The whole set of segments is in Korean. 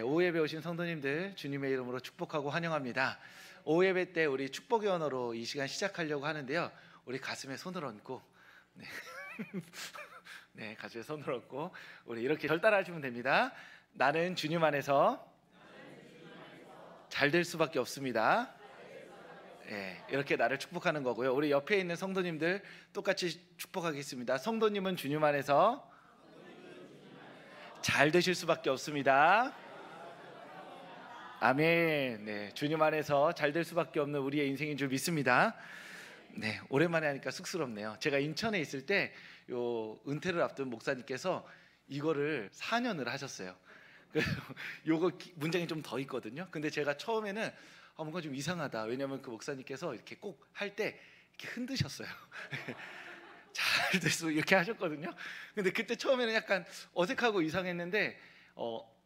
오후예배 오신 성도님들 주님의 이름으로 축복하고 환영합니다. 오후예배 때 우리 축복의 언어로 이 시간 시작하려고 하는데요. 우리 가슴에 손을 얹고 네, 가슴에 손을 얹고 우리 이렇게 절 따라하시면 됩니다. 나는 주님 안에서 잘 될 수밖에 없습니다. 네, 이렇게 나를 축복하는 거고요. 우리 옆에 있는 성도님들 똑같이 축복하겠습니다. 성도님은 주님 안에서 잘 되실 수밖에 없습니다. 아멘. 네, 주님 안에서 잘 될 수밖에 없는 우리의 인생인 줄 믿습니다. 네, 오랜만에 하니까 쑥스럽네요. 제가 인천에 있을 때 요 은퇴를 앞둔 목사님께서 이거를 4년을 하셨어요. 그래서 요거 문장이 좀 더 있거든요. 근데 제가 처음에는 뭔가 좀 이상하다. 왜냐하면 그 목사님께서 이렇게 꼭 할 때 이렇게 흔드셨어요. 잘 됐어 이렇게 하셨거든요. 근데 그때 처음에는 약간 어색하고 이상했는데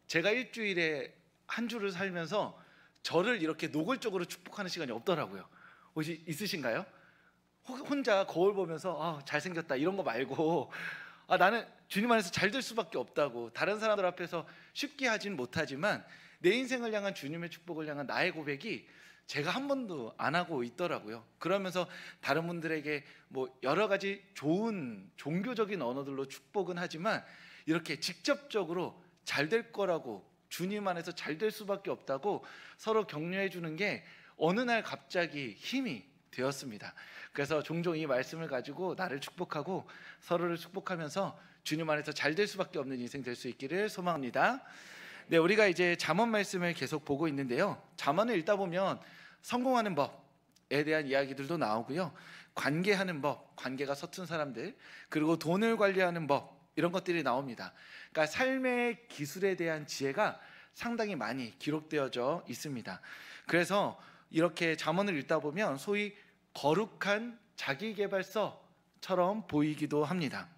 제가 일주일에 한 주를 살면서 저를 이렇게 노골적으로 축복하는 시간이 없더라고요. 혹시 있으신가요? 혼자 거울 보면서 잘생겼다 이런 거 말고 나는 주님 안에서 잘 될 수밖에 없다고, 다른 사람들 앞에서 쉽게 하진 못하지만 내 인생을 향한 주님의 축복을 향한 나의 고백이 제가 한 번도 안 하고 있더라고요. 그러면서 다른 분들에게 뭐 여러 가지 좋은 종교적인 언어들로 축복은 하지만 이렇게 직접적으로 잘 될 거라고, 주님 안에서 잘 될 수밖에 없다고 서로 격려해 주는 게 어느 날 갑자기 힘이 되었습니다. 그래서 종종 이 말씀을 가지고 나를 축복하고 서로를 축복하면서 주님 안에서 잘 될 수밖에 없는 인생 될 수 있기를 소망합니다. 네, 우리가 이제 잠언 말씀을 계속 보고 있는데요. 잠언을 읽다 보면 성공하는 법에 대한 이야기들도 나오고요. 관계하는 법, 관계가 서툰 사람들, 그리고 돈을 관리하는 법, 이런 것들이 나옵니다. 그러니까 삶의 기술에 대한 지혜가 상당히 많이 기록되어져 있습니다. 그래서 이렇게 잠언을 읽다 보면 소위 거룩한 자기계발서처럼 보이기도 합니다.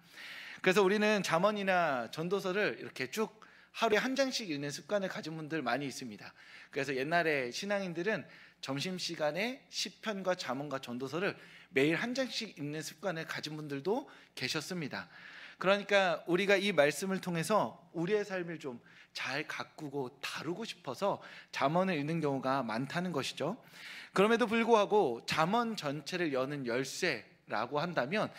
그래서 우리는 잠언이나 전도서를 이렇게 쭉 하루에 한 장씩 읽는 습관을 가진 분들 많이 있습니다. 그래서 옛날에 신앙인들은 점심시간에 시편과 잠언과 전도서를 매일 한 장씩 읽는 습관을 가진 분들도 계셨습니다. 그러니까 우리가 이 말씀을 통해서 우리의 삶을 좀 잘 가꾸고 다루고 싶어서 잠언을 읽는 경우가 많다는 것이죠. 그럼에도 불구하고 잠언 전체를 여는 열쇠라고 한다면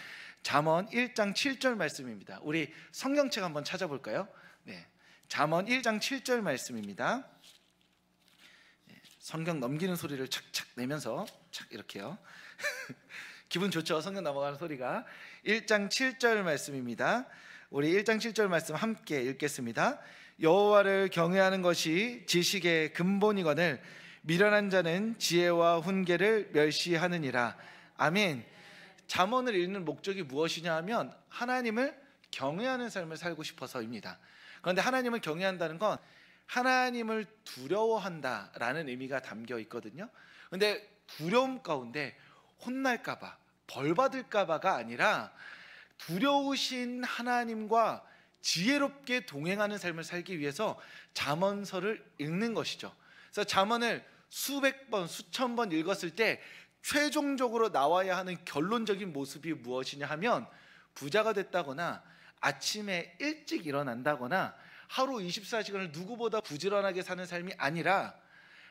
잠언 1장 7절 말씀입니다. 우리 성경책 한번 찾아볼까요? 네, 잠언 1장 7절 말씀입니다. 성경 넘기는 소리를 착착 내면서 착 이렇게요. 기분 좋죠? 성경 넘어가는 소리가. 1장 7절 말씀입니다. 우리 1장 7절 말씀 함께 읽겠습니다. 여호와를 경외하는 것이 지식의 근본이거늘 미련한 자는 지혜와 훈계를 멸시하느니라. 아멘. 잠언을 읽는 목적이 무엇이냐 하면 하나님을 경외하는 삶을 살고 싶어서입니다. 그런데 하나님을 경외한다는 건 하나님을 두려워한다라는 의미가 담겨 있거든요. 그런데 두려움 가운데 혼날까 봐, 벌 받을까 봐가 아니라 두려우신 하나님과 지혜롭게 동행하는 삶을 살기 위해서 잠언서를 읽는 것이죠. 그래서 잠언을 수백 번, 수천 번 읽었을 때 최종적으로 나와야 하는 결론적인 모습이 무엇이냐 하면 부자가 됐다거나 아침에 일찍 일어난다거나 하루 24시간을 누구보다 부지런하게 사는 삶이 아니라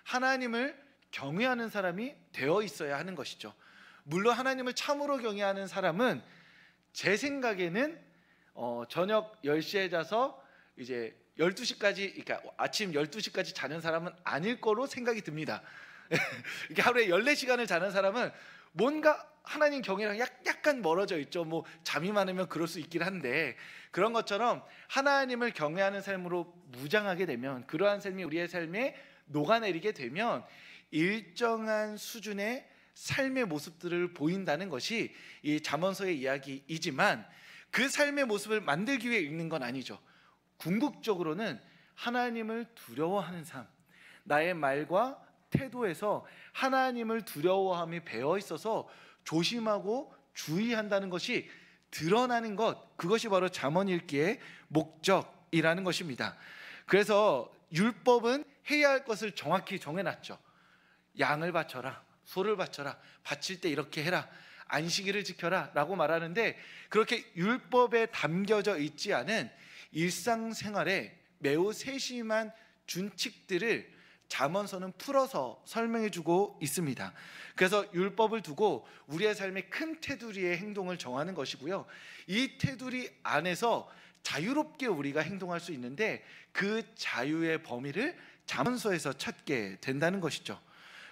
하나님을 경외하는 사람이 되어 있어야 하는 것이죠. 물론 하나님을 참으로 경외하는 사람은 제 생각에는 저녁 10시에 자서 이제 12시까지, 그러니까 아침 12시까지 자는 사람은 아닐 거로 생각이 듭니다. 이렇게 하루에 14시간을 자는 사람은 뭔가 하나님 경외랑 약간 멀어져 있죠. 뭐 잠이 많으면 그럴 수 있긴 한데, 그런 것처럼 하나님을 경외하는 삶으로 무장하게 되면, 그러한 삶이 우리의 삶에 녹아내리게 되면 일정한 수준의 삶의 모습들을 보인다는 것이 이 잠언서의 이야기이지만 그 삶의 모습을 만들기 위해 읽는 건 아니죠. 궁극적으로는 하나님을 두려워하는 삶, 나의 말과 태도에서 하나님을 두려워함이 배어 있어서 조심하고 주의한다는 것이 드러나는 것, 그것이 바로 잠언 읽기의 목적이라는 것입니다. 그래서 율법은 해야 할 것을 정확히 정해놨죠. 양을 바쳐라, 소를 바쳐라, 바칠 때 이렇게 해라, 안식일을 지켜라 라고 말하는데, 그렇게 율법에 담겨져 있지 않은 일상생활에 매우 세심한 준칙들을 잠언서는 풀어서 설명해주고 있습니다. 그래서 율법을 두고 우리의 삶의 큰 테두리의 행동을 정하는 것이고요, 이 테두리 안에서 자유롭게 우리가 행동할 수 있는데 그 자유의 범위를 잠언서에서 찾게 된다는 것이죠.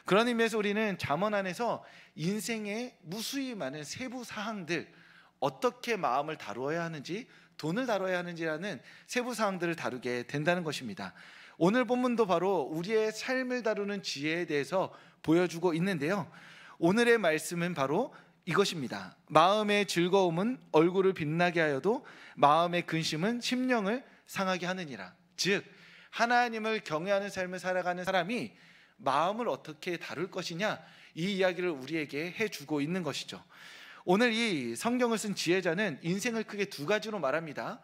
그런 의미에서 우리는 잠언 안에서 인생의 무수히 많은 세부 사항들, 어떻게 마음을 다루어야 하는지, 돈을 다뤄야 하는지라는 세부 사항들을 다루게 된다는 것입니다. 오늘 본문도 바로 우리의 삶을 다루는 지혜에 대해서 보여주고 있는데요, 오늘의 말씀은 바로 이것입니다. 마음의 즐거움은 얼굴을 빛나게 하여도 마음의 근심은 심령을 상하게 하느니라. 즉 하나님을 경외하는 삶을 살아가는 사람이 마음을 어떻게 다룰 것이냐, 이 이야기를 우리에게 해주고 있는 것이죠. 오늘 이 성경을 쓴 지혜자는 인생을 크게 두 가지로 말합니다.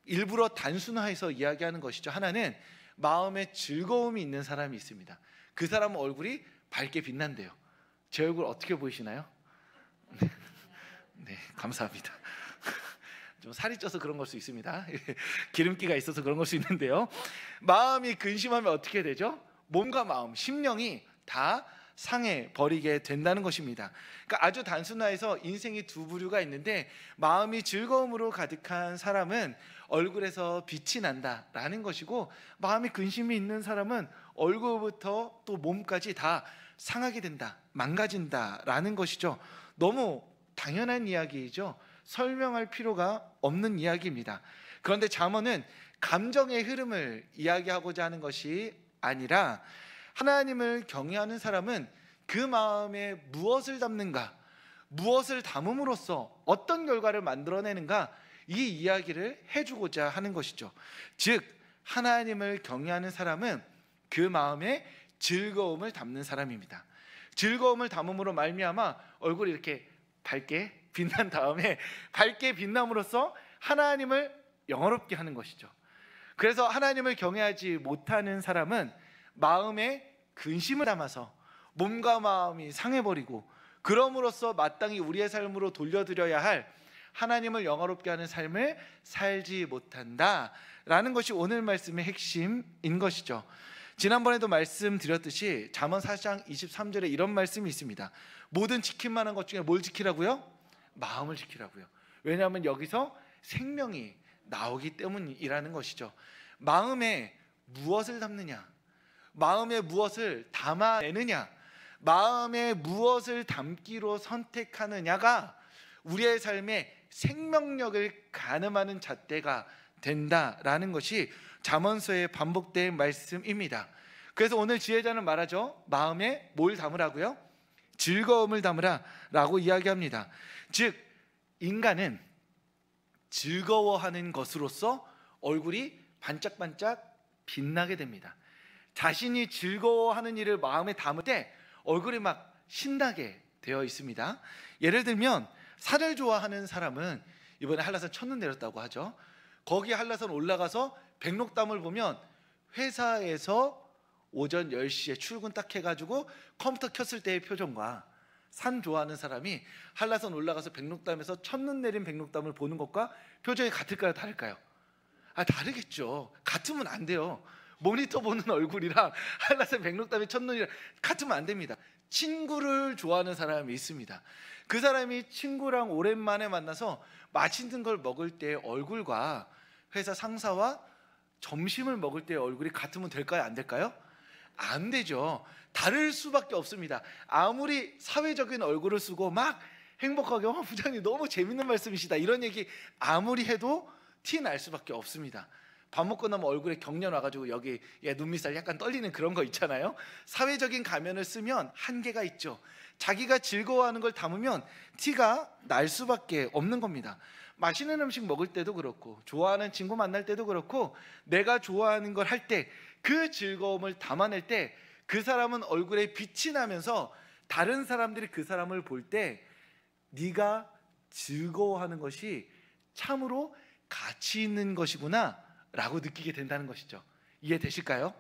일부러 단순화해서 이야기하는 것이죠. 하나는 마음에 즐거움이 있는 사람이 있습니다. 그 사람은 얼굴이 밝게 빛난대요. 제 얼굴 어떻게 보이시나요? 네, 감사합니다. 좀 살이 쪄서 그런 걸 수 있습니다. 기름기가 있어서 그런 걸 수 있는데요, 마음이 근심하면 어떻게 되죠? 몸과 마음, 심령이 다 상해 버리게 된다는 것입니다. 그러니까 아주 단순화해서 인생이 두 부류가 있는데, 마음이 즐거움으로 가득한 사람은 얼굴에서 빛이 난다라는 것이고, 마음이 근심이 있는 사람은 얼굴부터 또 몸까지 다 상하게 된다, 망가진다라는 것이죠. 너무 당연한 이야기이죠. 설명할 필요가 없는 이야기입니다. 그런데 잠언은 감정의 흐름을 이야기하고자 하는 것이 아니라, 하나님을 경외하는 사람은 그 마음에 무엇을 담는가, 무엇을 담음으로써 어떤 결과를 만들어내는가, 이 이야기를 해주고자 하는 것이죠. 즉 하나님을 경외하는 사람은 그 마음에 즐거움을 담는 사람입니다. 즐거움을 담음으로 말미암아 얼굴이 이렇게 밝게 빛난 다음에 밝게 빛남으로써 하나님을 영화롭게 하는 것이죠. 그래서 하나님을 경외하지 못하는 사람은 마음에 근심을 담아서 몸과 마음이 상해버리고, 그럼으로써 마땅히 우리의 삶으로 돌려드려야 할 하나님을 영화롭게 하는 삶을 살지 못한다라는 것이 오늘 말씀의 핵심인 것이죠. 지난번에도 말씀드렸듯이 잠언 4장 23절에 이런 말씀이 있습니다. 모든 지킬 만한 것 중에 뭘 지키라고요? 마음을 지키라고요. 왜냐하면 여기서 생명이 나오기 때문이라는 것이죠. 마음에 무엇을 담느냐, 마음에 무엇을 담아내느냐, 마음에 무엇을 담기로 선택하느냐가 우리의 삶에 생명력을 가늠하는 잣대가 된다라는 것이 잠언서에 반복된 말씀입니다. 그래서 오늘 지혜자는 말하죠. 마음에 뭘 담으라고요? 즐거움을 담으라 라고 이야기합니다. 즉 인간은 즐거워하는 것으로서 얼굴이 반짝반짝 빛나게 됩니다. 자신이 즐거워하는 일을 마음에 담을 때 얼굴이 막 신나게 되어 있습니다. 예를 들면 산을 좋아하는 사람은 이번에 한라산 첫눈 내렸다고 하죠. 거기 한라산 올라가서 백록담을 보면 회사에서 오전 10시에 출근 딱 해가지고 컴퓨터 켰을 때의 표정과 산 좋아하는 사람이 한라산 올라가서 백록담에서 첫눈 내린 백록담을 보는 것과 표정이 같을까요, 다를까요? 다르겠죠. 같으면 안 돼요. 모니터 보는 얼굴이랑 한라산 백록담의 첫눈이랑 같으면 안 됩니다. 친구를 좋아하는 사람이 있습니다. 그 사람이 친구랑 오랜만에 만나서 맛있는 걸 먹을 때 얼굴과 회사 상사와 점심을 먹을 때 얼굴이 같으면 될까요, 안 될까요? 안 되죠. 다를 수밖에 없습니다. 아무리 사회적인 얼굴을 쓰고 막 행복하게 부장님 너무 재밌는 말씀이시다 이런 얘기 아무리 해도 티 날 수밖에 없습니다. 밥 먹고 나면 얼굴에 경련 와가지고 여기 눈밑살 약간 떨리는 그런 거 있잖아요. 사회적인 가면을 쓰면 한계가 있죠. 자기가 즐거워하는 걸 담으면 티가 날 수밖에 없는 겁니다. 맛있는 음식 먹을 때도 그렇고 좋아하는 친구 만날 때도 그렇고 내가 좋아하는 걸 할 때 그 즐거움을 담아낼 때 그 사람은 얼굴에 빛이 나면서 다른 사람들이 그 사람을 볼 때 네가 즐거워하는 것이 참으로 가치 있는 것이구나 라고 느끼게 된다는 것이죠. 이해되실까요?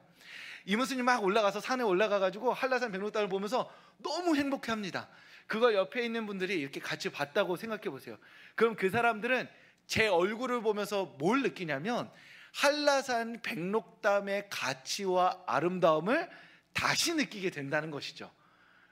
이문수님 막 올라가서 산에 올라가가지고 한라산 백록담을 보면서 너무 행복해합니다. 그걸 옆에 있는 분들이 이렇게 같이 봤다고 생각해 보세요. 그럼 그 사람들은 제 얼굴을 보면서 뭘 느끼냐면 한라산 백록담의 가치와 아름다움을 다시 느끼게 된다는 것이죠.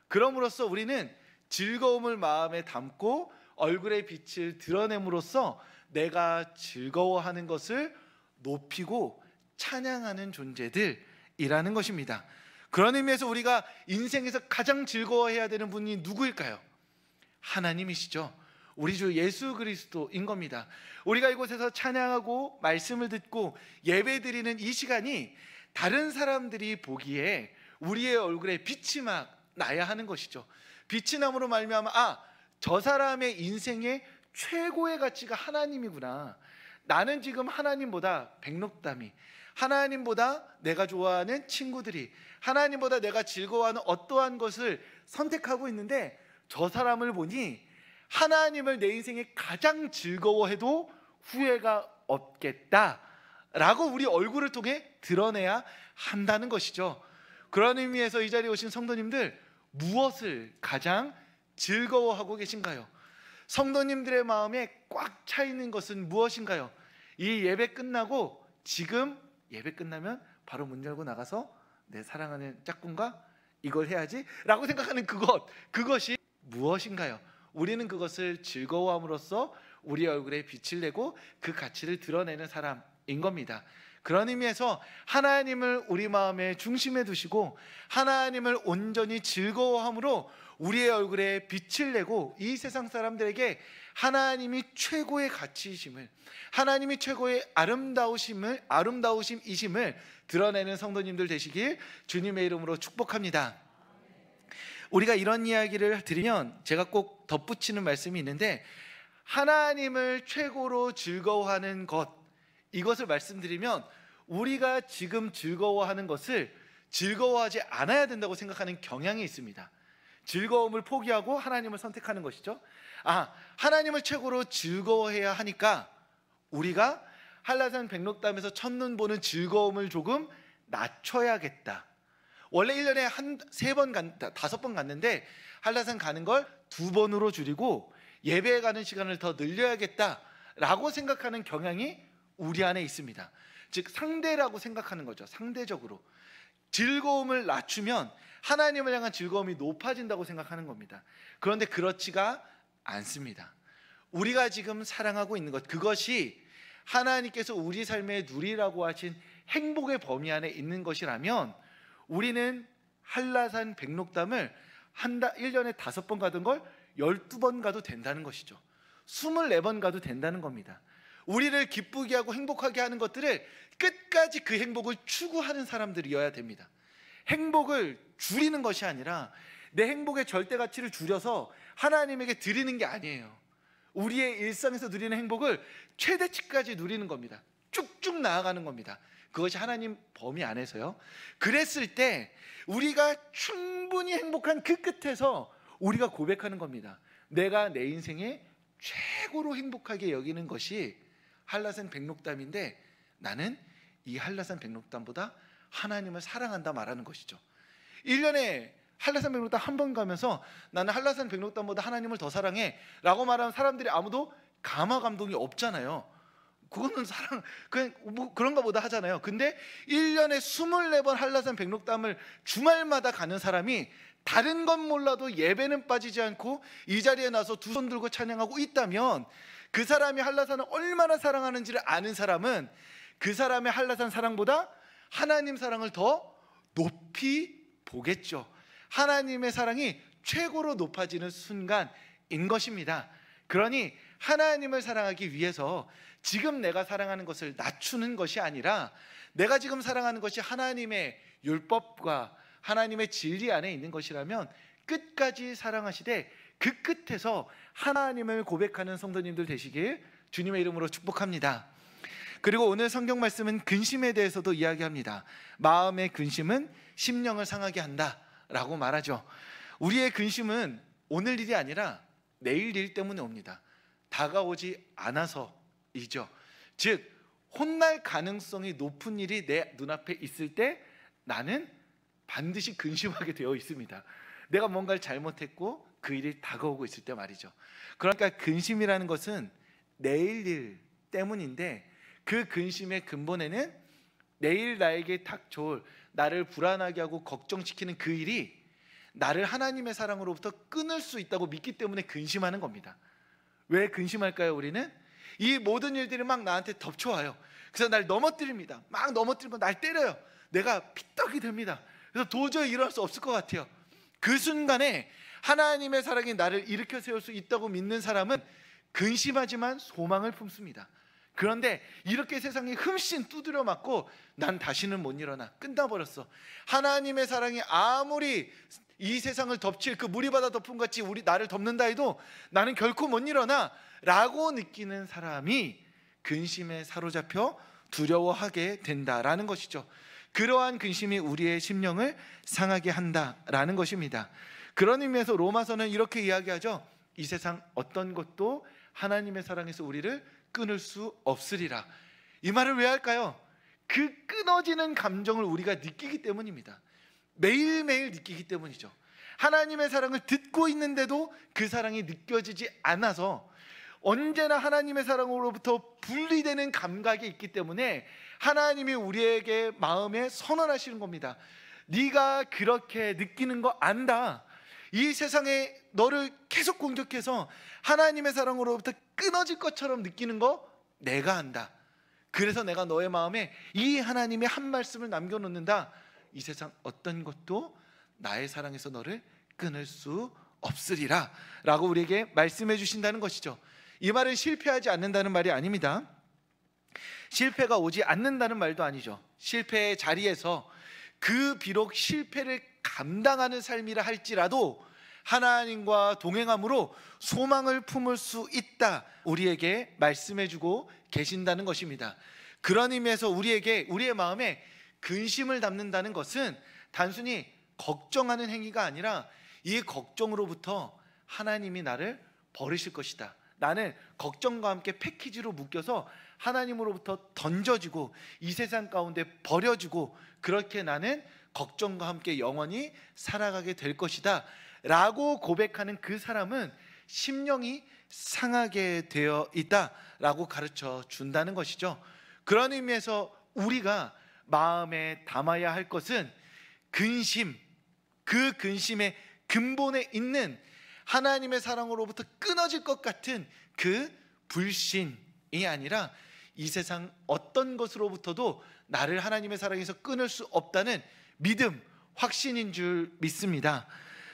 그럼으로써 우리는 즐거움을 마음에 담고 얼굴의 빛을 드러냄으로써 내가 즐거워하는 것을 높이고 찬양하는 존재들이라는 것입니다. 그런 의미에서 우리가 인생에서 가장 즐거워해야 되는 분이 누구일까요? 하나님이시죠. 우리 주 예수 그리스도인 겁니다. 우리가 이곳에서 찬양하고 말씀을 듣고 예배드리는 이 시간이 다른 사람들이 보기에 우리의 얼굴에 빛이 막 나야 하는 것이죠. 빛이 남으로 말미암아 저 사람의 인생의 최고의 가치가 하나님이구나. 나는 지금 하나님보다 백록담이, 하나님보다 내가 좋아하는 친구들이, 하나님보다 내가 즐거워하는 어떠한 것을 선택하고 있는데 저 사람을 보니 하나님을 내 인생에 가장 즐거워해도 후회가 없겠다라고 우리 얼굴을 통해 드러내야 한다는 것이죠. 그런 의미에서 이 자리에 오신 성도님들, 무엇을 가장 즐거워하고 계신가요? 성도님들의 마음에 꽉 차 있는 것은 무엇인가요? 이 예배 끝나고 지금 예배 끝나면 바로 문 열고 나가서 내 사랑하는 짝꿍과 이걸 해야지 라고 생각하는 그것이 무엇인가요? 우리는 그것을 즐거워함으로써 우리 얼굴에 빛을 내고 그 가치를 드러내는 사람인 겁니다. 그런 의미에서 하나님을 우리 마음의 중심에 두시고 하나님을 온전히 즐거워함으로 우리의 얼굴에 빛을 내고 이 세상 사람들에게 하나님이 최고의 가치이심을, 하나님이 최고의 아름다우심이심을 드러내는 성도님들 되시길 주님의 이름으로 축복합니다. 우리가 이런 이야기를 드리면 제가 꼭 덧붙이는 말씀이 있는데, 하나님을 최고로 즐거워하는 것, 이것을 말씀드리면 우리가 지금 즐거워하는 것을 즐거워하지 않아야 된다고 생각하는 경향이 있습니다. 즐거움을 포기하고 하나님을 선택하는 것이죠. 하나님을 최고로 즐거워해야 하니까 우리가 한라산 백록담에서 첫눈 보는 즐거움을 조금 낮춰야겠다. 원래 1년에 5번 갔는데 한라산 가는 걸 2번으로 줄이고 예배에 가는 시간을 더 늘려야겠다라고 생각하는 경향이 우리 안에 있습니다. 즉 상대라고 생각하는 거죠. 상대적으로 즐거움을 낮추면 하나님을 향한 즐거움이 높아진다고 생각하는 겁니다. 그런데 그렇지가 않습니다. 우리가 지금 사랑하고 있는 것, 그것이 하나님께서 우리 삶에 누리라고 하신 행복의 범위 안에 있는 것이라면 우리는 한라산 백록담을 1년에 5번 가던 걸 12번 가도 된다는 것이죠. 24번 가도 된다는 겁니다. 우리를 기쁘게 하고 행복하게 하는 것들을 끝까지 그 행복을 추구하는 사람들이어야 됩니다. 행복을 줄이는 것이 아니라 내 행복의 절대 가치를 줄여서 하나님에게 드리는 게 아니에요. 우리의 일상에서 누리는 행복을 최대치까지 누리는 겁니다. 쭉쭉 나아가는 겁니다. 그것이 하나님 범위 안에서요. 그랬을 때 우리가 충분히 행복한 그 끝에서 우리가 고백하는 겁니다. 내가 내 인생에 최고로 행복하게 여기는 것이 한라산 백록담인데 나는 이 한라산 백록담보다 하나님을 사랑한다 말하는 것이죠. 1년에 한라산 백록담 한 번 가면서 나는 한라산 백록담보다 하나님을 더 사랑해 라고 말하면 사람들이 아무도 감화 감동이 없잖아요. 그거는 그냥 뭐 그런가 보다 하잖아요. 근데 1년에 24번 한라산 백록담을 주말마다 가는 사람이 다른 건 몰라도 예배는 빠지지 않고 이 자리에 나서 두 손 들고 찬양하고 있다면 그 사람이 한라산을 얼마나 사랑하는지를 아는 사람은 그 사람의 한라산 사랑보다 하나님 사랑을 더 높이 보겠죠. 하나님의 사랑이 최고로 높아지는 순간인 것입니다. 그러니 하나님을 사랑하기 위해서 지금 내가 사랑하는 것을 낮추는 것이 아니라 내가 지금 사랑하는 것이 하나님의 율법과 하나님의 진리 안에 있는 것이라면 끝까지 사랑하시되 그 끝에서 하나님을 고백하는 성도님들 되시길 주님의 이름으로 축복합니다. 그리고 오늘 성경 말씀은 근심에 대해서도 이야기합니다. 마음의 근심은 심령을 상하게 한다라고 말하죠. 우리의 근심은 오늘 일이 아니라 내일 일 때문에 옵니다. 다가오지 않아서이죠. 즉 혼날 가능성이 높은 일이 내 눈앞에 있을 때 나는 반드시 근심하게 되어 있습니다. 내가 뭔가를 잘못했고 그 일이 다가오고 있을 때 말이죠. 그러니까 근심이라는 것은 내일 일 때문인데 그 근심의 근본에는 내일 나에게 닥쳐올 나를 불안하게 하고 걱정시키는 그 일이 나를 하나님의 사랑으로부터 끊을 수 있다고 믿기 때문에 근심하는 겁니다. 왜 근심할까요? 우리는 이 모든 일들이 막 나한테 덮쳐와요. 그래서 날 넘어뜨립니다. 막 넘어뜨리고 날 때려요. 내가 피떡이 됩니다. 그래서 도저히 일어날 수 없을 것 같아요. 그 순간에 하나님의 사랑이 나를 일으켜 세울 수 있다고 믿는 사람은 근심하지만 소망을 품습니다. 그런데 이렇게 세상이 흠씬 두드려 맞고 난 다시는 못 일어나, 끝나버렸어. 하나님의 사랑이 아무리 이 세상을 덮칠 그 무리바다 덮음 같이 나를 덮는다 해도 나는 결코 못 일어나 라고 느끼는 사람이 근심에 사로잡혀 두려워하게 된다라는 것이죠. 그러한 근심이 우리의 심령을 상하게 한다라는 것입니다. 그런 의미에서 로마서는 이렇게 이야기하죠. 이 세상 어떤 것도 하나님의 사랑에서 우리를 끊을 수 없으리라. 이 말을 왜 할까요? 그 끊어지는 감정을 우리가 느끼기 때문입니다. 매일매일 느끼기 때문이죠. 하나님의 사랑을 듣고 있는데도 그 사랑이 느껴지지 않아서 언제나 하나님의 사랑으로부터 분리되는 감각이 있기 때문에 하나님이 우리에게 마음에 선언하시는 겁니다. 네가 그렇게 느끼는 거 안다. 이 세상에 너를 계속 공격해서 하나님의 사랑으로부터 끊어질 것처럼 느끼는 거 내가 안다. 그래서 내가 너의 마음에 이 하나님의 한 말씀을 남겨놓는다. 이 세상 어떤 것도 나의 사랑에서 너를 끊을 수 없으리라 라고 우리에게 말씀해 주신다는 것이죠. 이 말은 실패하지 않는다는 말이 아닙니다. 실패가 오지 않는다는 말도 아니죠. 실패의 자리에서 그 비록 실패를 감당하는 삶이라 할지라도 하나님과 동행함으로 소망을 품을 수 있다, 우리에게 말씀해 주고 계신다는 것입니다. 그런 의미에서 우리의 마음에 근심을 담는다는 것은 단순히 걱정하는 행위가 아니라 이 걱정으로부터 하나님이 나를 버리실 것이다, 나는 걱정과 함께 패키지로 묶여서 하나님으로부터 던져지고 이 세상 가운데 버려지고 그렇게 나는 걱정과 함께 영원히 살아가게 될 것이다 라고 고백하는 그 사람은 심령이 상하게 되어 있다라고 가르쳐 준다는 것이죠. 그런 의미에서 우리가 마음에 담아야 할 것은 근심, 그 근심의 근본에 있는 하나님의 사랑으로부터 끊어질 것 같은 그 불신이 아니라 이 세상 어떤 것으로부터도 나를 하나님의 사랑에서 끊을 수 없다는 믿음, 확신인 줄 믿습니다.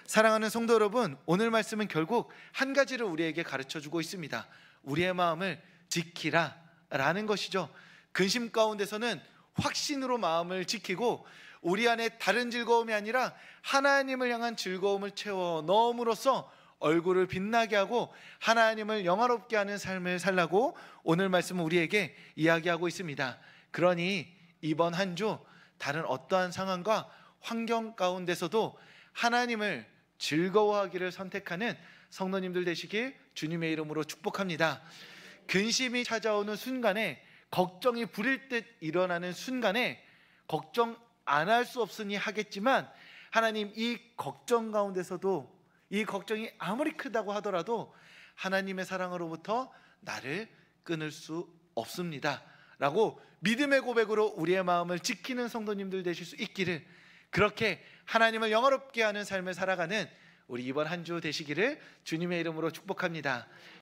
사랑하는 성도 여러분, 오늘 말씀은 결국 한 가지를 우리에게 가르쳐주고 있습니다. 우리의 마음을 지키라 라는 것이죠. 근심 가운데서는 확신으로 마음을 지키고 우리 안에 다른 즐거움이 아니라 하나님을 향한 즐거움을 채워 넣음으로써 얼굴을 빛나게 하고 하나님을 영화롭게 하는 삶을 살라고 오늘 말씀은 우리에게 이야기하고 있습니다. 그러니 이번 한 주 다른 어떠한 상황과 환경 가운데서도 하나님을 즐거워하기를 선택하는 성도님들 되시길 주님의 이름으로 축복합니다. 근심이 찾아오는 순간에, 걱정이 부릴 듯 일어나는 순간에 걱정 안 할 수 없으니 하겠지만 하나님, 이 걱정 가운데서도 이 걱정이 아무리 크다고 하더라도 하나님의 사랑으로부터 나를 끊을 수 없습니다 라고 믿음의 고백으로 우리의 마음을 지키는 성도님들 되실 수 있기를, 그렇게 하나님을 영화롭게 하는 삶을 살아가는 우리 이번 한 주 되시기를 주님의 이름으로 축복합니다.